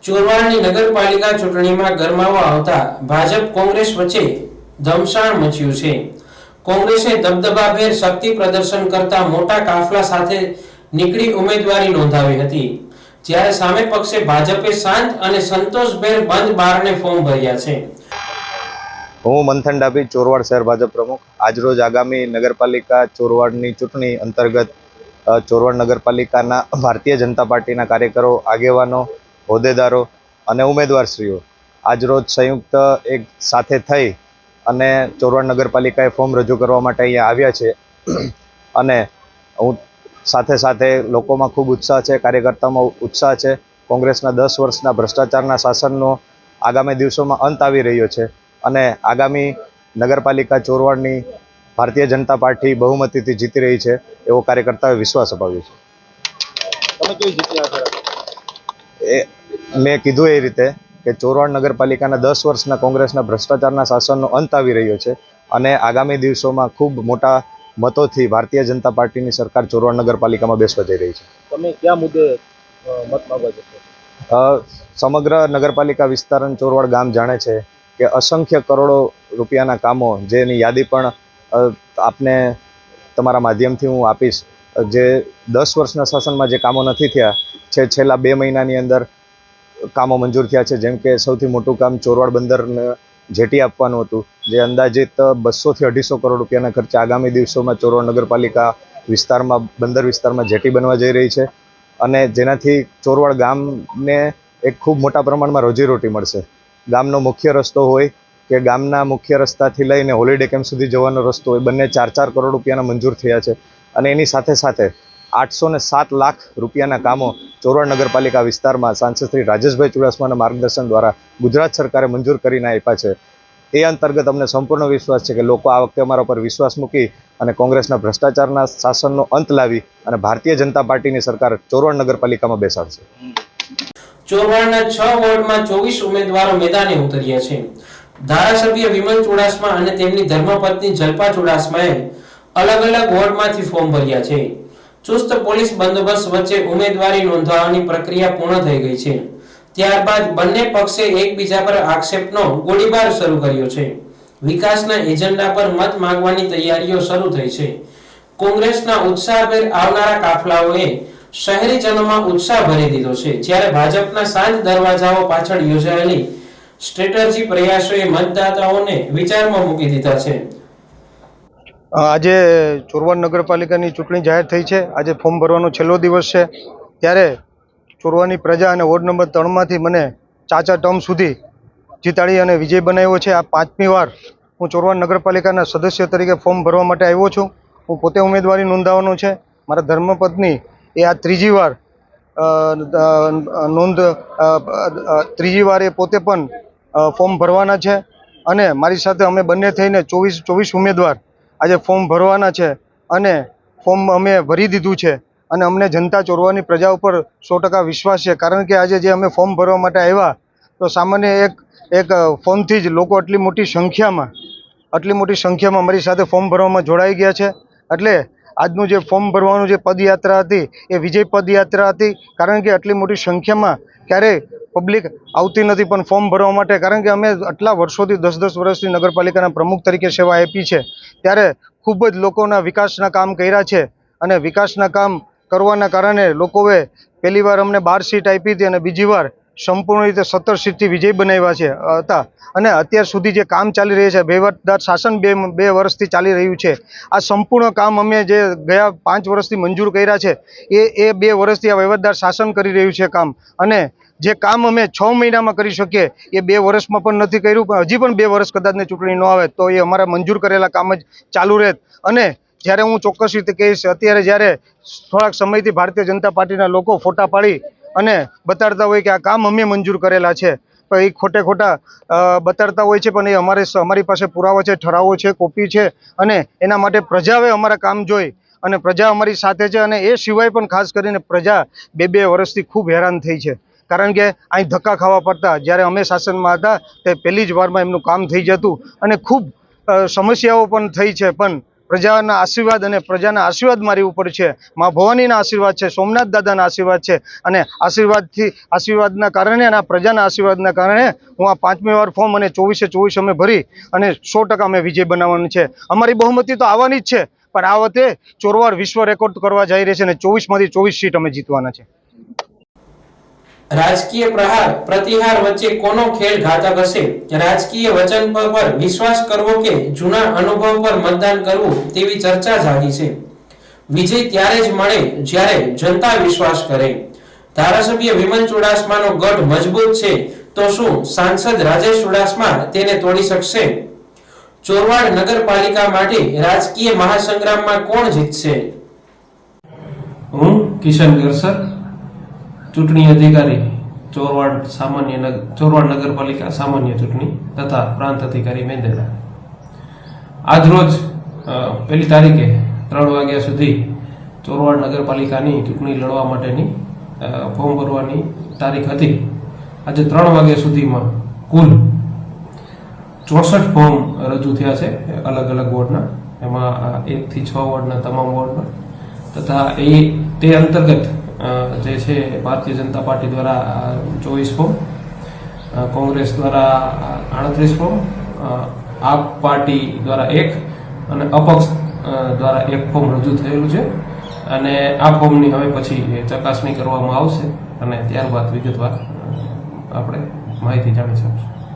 ચોરવાડની નગરપાલિકા ચૂંટણીમાં ગરમાવા આવતા ભાજપ કોંગ્રેસ વચ્ચે ધમસાણ મચ્યું છે। કોંગ્રેસે દબદબાભેર શક્તિ પ્રદર્શન કરતા મોટા કાફલા સાથે નીકળી ઉમેદવારી નોંધાવી હતી, જ્યારે સામે પક્ષે ભાજપે શાંત અને સંતોષભેર બંધ બારણે ફોર્મ ભર્યા છે। હું મંથન ડાભી, ચોરવાડ શહેર ભાજપ પ્રમુખ। આજરોજ આગામી નગરપાલિકા ચોરવાડની ચૂંટણી અંતર્ગત ચોરવાડ નગરપાલિકાના ભારતીય જનતા પાર્ટીના કાર્યકરો, આગેવાનો, હોદ્દેદારો અને ઉમેદવારશ્રીઓ આજરોજ સંયુક્ત એક સાથે થઈ અને ચોરવાડ નગરપાલિકાએ ફોર્મ રજૂ કરવા માટે અહીંયા આવ્યા છે। અને હું સાથે સાથે લોકોમાં ખૂબ ઉત્સાહ છે, કાર્યકર્તામાં ઉત્સાહ છે। કોંગ્રેસના 10 વર્ષના ભ્રષ્ટાચારના શાસનનો આગામી દિવસોમાં અંત આવી રહ્યો છે અને આગામી નગરપાલિકા ચોરવાડની ભારતીય જનતા પાર્ટી બહુમતીથી જીતી રહી છે એવો કાર્યકર્તાઓએ વિશ્વાસ અપાવ્યો છે। તમે કેવી જીત્યા? મેં કીધું એ રીતે કે ચોરવાડ નગરપાલિકાના 10 વર્ષના કોંગ્રેસના ભ્રષ્ટાચારના શાસનનો અંત આવી રહ્યો છે અને આગામી દિવસોમાં ખૂબ મોટા મતોથી ભારતીય જનતા પાર્ટીની સરકાર ચોરવાડ નગરપાલિકામાં બેસવા જઈ રહી છે। તમે કયા મુદ્દે મત માંગવા જશો? સમગ્ર નગરપાલિકા વિસ્તાર ચોરવાડ ગામ જાણે છે કે અસંખ્ય કરોડો રૂપિયાના કામો, જેની યાદી પણ આપને તમારા માધ્યમથી હું આપીશ, જે 10 વર્ષના શાસનમાં જે કામો નથી થયા છે, છેલ્લા 2 મહિનાની અંદર કામો મંજૂર થયા છે। જેમ કે સૌથી મોટું કામ ચોરવાડ બંદરને જેટી આપવાનું હતું, જે અંદાજિત 200 થી 250 કરોડ રૂપિયાના ખર્ચે આગામી દિવસોમાં ચોરવાડ નગરપાલિકા વિસ્તારમાં, બંદર વિસ્તારમાં જેટી બનવા જઈ રહી છે અને જેનાથી ચોરવાડ ગામને એક ખૂબ મોટા પ્રમાણમાં રોજીરોટી મળશે। ગામનો મુખ્ય રસ્તો હોય કે ગામના મુખ્ય રસ્તાથી લઈને હોલિડે કેમ્પ સુધી જવાનો રસ્તો હોય, બંને 4-4 કરોડ રૂપિયાના મંજૂર થયા છે અને એની સાથે સાથે 807 લાખ રૂપિયાના કામો ચોરવાડ નગરપાલિકા વિસ્તારમાં સાંસદ શ્રી રાજેશભાઈ ચુડાસમાના માર્ગદર્શન દ્વારા ગુજરાત સરકારે મંજૂર કરીને આપ્યા છે। એ અંતર્ગત અમને સંપૂર્ણ વિશ્વાસ છે કે લોકો આ વખતે અમારા પર વિશ્વાસ મૂકી અને કોંગ્રેસના ભ્રષ્ટાચારના શાસનનો અંત લાવી અને ભારતીય જનતા પાર્ટીની સરકાર ચોરવાડ નગરપાલિકામાં બેસાડશે। ચોરવાડના 6 વોર્ડમાં 24 ઉમેદવારો મેદાને ઉતર્યા છે। ધારાસભ્ય વિમલ ચુડાસમા અને તેમની ધર્મપત્ની જલ્પા ચુડાસમાએ અલગ અલગ વોર્ડમાંથી ફોર્મ ભર્યા છે। ચુસ્ત પોલીસ બંદોબસ્ત વચ્ચે ઉમેદવારી નોંધાવવાની પ્રક્રિયા પૂર્ણ થઈ ગઈ છે। ત્યારબાદ બંને પક્ષે એકબીજા પર આક્ષેપનો ગોળીબાર શરૂ કર્યો છે। વિકાસના એજન્ડા પર મત માંગવાની તૈયારીઓ શરૂ થઈ છે। કોંગ્રેસના ઉત્સાહભેર આવનારા કાફલાઓએ શહેરીજનોમાં ઉત્સાહ ભરી દીધો છે, જ્યારે ભાજપના શાંત દરવાજાઓ પાછળ યોજાયેલી સ્ટ્રેટેજી પ્રયાસોએ મતદાતાઓને વિચારમાં મૂકી દીધા છે। આજે ચોરવાડ નગરપાલિકાની ચૂંટણી જાહેર થઈ છે। આજે ફોર્મ ભરવાનો છેલ્લો દિવસ છે, ત્યારે ચોરવાડની પ્રજા અને વોર્ડ નંબર 3માંથી મને 4 ટર્મ સુધી જીતાડી અને વિજય બનાવ્યો છે। આ 5મી વાર હું ચોરવાડ નગરપાલિકાના સદસ્ય તરીકે ફોર્મ ભરવા માટે આવ્યો છું। હું પોતે ઉમેદવારી નોંધાવવાનો છે। મારા ધર્મપત્ની એ આ ત્રીજી વાર એ પોતે પણ ફોર્મ ભરવાના છે અને મારી સાથે અમે બંને થઈને 24 ઉમેદવાર આજે ફોર્મ ભરવાના છે અને ફોર્મ અમે ભરી દીધું છે અને અમને જનતા ચોરવાડની પ્રજા ઉપર 100% વિશ્વાસ છે, કારણ કે આજે જે અમે ફોર્મ ભરવા માટે આવ્યા તો સામાન્ય એક ફોર્મથી જ લોકો આટલી મોટી સંખ્યામાં મારી સાથે ફોર્મ ભરવામાં જોડાઈ ગયા છે। એટલે આજનું જે ફોર્મ ભરવાનું જે પદયાત્રા હતી એ વિજય પદયાત્રા હતી, કારણ કે આટલી મોટી સંખ્યામાં ક્યારેય પબ્લિક આવતી નથી પણ ફોર્મ ભરવા માટે, કારણ કે અમે આટલા વર્ષોથી 10-10 વર્ષથી નગરપાલિકાના પ્રમુખ તરીકે સેવા આપી છે, ત્યારે ખૂબ જ લોકોના વિકાસના કામ કર્યા છે અને વિકાસના કામ કરવાના કારણે લોકોએ પહેલી વાર અમને 12 સીટ આપી હતી અને બીજી વાર સંપૂર્ણ રીતે 17 સીટથી વિજય બનાવ્યા હતા અને અત્યાર સુધી જે કામ ચાલી રહ્યા છે, વહીવટદાર શાસન 2 વર્ષથી ચાલી રહ્યું છે, આ સંપૂર્ણ કામ અમે જે ગયા 5 વર્ષથી મંજૂર કર્યા છે એ 2 વર્ષથી આ વહીવટદાર શાસન કરી રહ્યું છે કામ, અને જે કામ અમે 6 મહિનામાં કરી શકીએ એ 2 વર્ષમાં પણ નથી કર્યું, પણ હજી પણ 2 વર્ષ કદાચને ચૂંટણી ન આવે તો એ અમારા મંજૂર કરેલા કામ જ ચાલુ રહે। અને જ્યારે હું ચોક્કસ રીતે કહીશ, અત્યારે જ્યારે થોડાક સમયથી ભારતીય જનતા પાર્ટીના લોકો ફોટા પાડી અને બતાડતા હોય કે આ કામ અમે મંજૂર કરેલા છે, પણ એ ખોટા બતાડતા હોય છે, પણ એ અમારી પાસે પુરાવા છે, ઠરાવો છે, કોપી છે અને એના માટે પ્રજાએ અમારા કામ જોઈ અને પ્રજા અમારી સાથે છે। અને એ સિવાય પણ ખાસ કરીને પ્રજા 2 વર્ષથી ખૂબ હેરાન થઈ છે, કારણ કે અહીં ધક્કા ખાવા પડતા। જ્યારે અમે શાસનમાં હતા તે પહેલી જ વારમાં એમનું કામ થઈ જતું અને ખૂબ સમસ્યાઓ પણ થઈ છે, પણ પ્રજાના આશીર્વાદ અને પ્રજાના આશીર્વાદ મારી ઉપર છે, મા ભવાનીના આશીર્વાદ છે, સોમનાથ દાદાના આશીર્વાદ છે અને આશીર્વાદના કારણે અને આ પ્રજાના આશીર્વાદના કારણે હું આ 5મી વાર ફોર્મ અને 24 અમે ભરી અને 100% અમે વિજય બનાવવાનું છે. અમારી બહુમતી તો આવવાની જ છે, પણ આ વખતે ચોરવાડ વિશ્વ રેકોર્ડ કરવા જઈ રહી છે અને 24માંથી 24 સીટ અમે જીતવાના છે. રાજકીય પ્રતિહાર વચ્ચે કોનો ખેલ ઘાતક હશે? રાજકીય વચન પર વિશ્વાસ કરવો કે જૂના અનુભવ પર મતદાન કરવું તેવી ચર્ચા જાગી છે. વિજય ત્યારે જ મળે જ્યારે જનતા વિશ્વાસ કરે. ધારાસભ્ય વિમલ ચુડાસમાનો ગઢ મજબૂત છે, તો શું સાંસદ રાજેશ ચુડાસમા તેને તોડી શકશે? ચોરવાડ નગરપાલિકા માટે રાજકીય મહાસંગ્રામમાં કોણ જીતશે? હું કિશન ગરસર, ચૂંટણી અધિકારી, ચોરવાડ નગરપાલિકા સામાન્ય ચૂંટણી તથા પ્રાંત અધિકારી મેંદરડા. આજરોજ 1 તારીખે 3 વાગ્યા સુધી ચોરવાડ નગરપાલિકાની ચૂંટણી લડવા માટેની ફોર્મ ભરવાની તારીખ હતી. આજે 3 વાગ્યા સુધીમાં કુલ 64 ફોર્મ રજૂ થયા છે અલગ અલગ વોર્ડના. એમાં 1 થી 6 વોર્ડના તમામ વોર્ડમાં તથા તે અંતર્ગત જે છે ભારતીય જનતા પાર્ટી દ્વારા 24 ફોર્મ, કોંગ્રેસ દ્વારા 38 ફોર્મ, આપ પાર્ટી દ્વારા 1 અને અપક્ષ દ્વારા 1 ફોર્મ રજૂ થયેલું છે અને આ ફોર્મની હવે પછી ચકાસણી કરવામાં આવશે અને ત્યારબાદ વિગતવાર આપણે માહિતી જાણી શકશું.